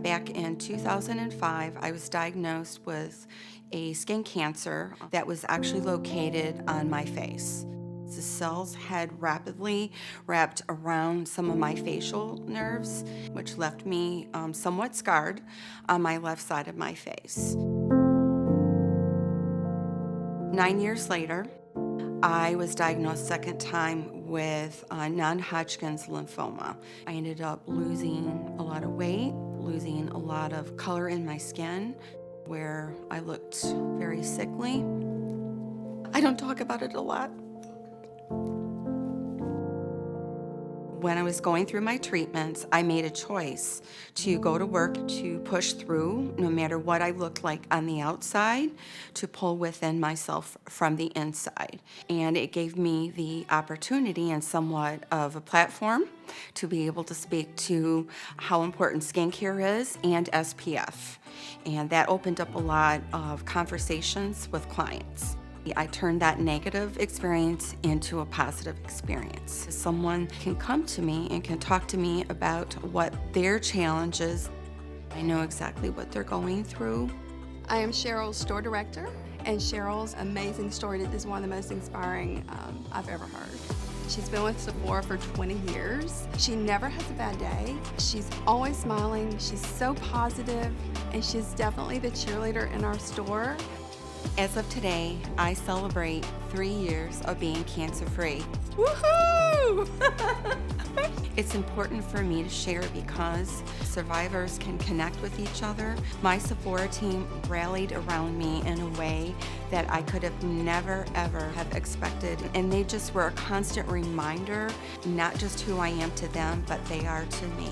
Back in 2005, I was diagnosed with a skin cancer that was actually located on my face. The cells had rapidly wrapped around some of my facial nerves, which left me somewhat scarred on my left side of my face. 9 years later, I was diagnosed second time with non-Hodgkin's lymphoma. I ended up losing a lot of weight, losing a lot of color in my skin, where I looked very sickly. I don't talk about it a lot. When I was going through my treatments, I made a choice to go to work, to push through, no matter what I looked like on the outside, to pull within myself from the inside. And it gave me the opportunity and somewhat of a platform to be able to speak to how important skincare is and SPF. And that opened up a lot of conversations with clients. I turned that negative experience into a positive experience. Someone can come to me and can talk to me about what their challenges. I know exactly what they're going through. I am Cheryl's store director, and Cheryl's amazing story is one of the most inspiring I've ever heard. She's been with Sephora for 20 years. She never has a bad day. She's always smiling. She's so positive, and she's definitely the cheerleader in our store. As of today, I celebrate 3 years of being cancer-free. Woohoo! It's important for me to share because survivors can connect with each other. My Sephora team rallied around me in a way that I could have never, ever have expected. And they just were a constant reminder, not just who I am to them, but they are to me.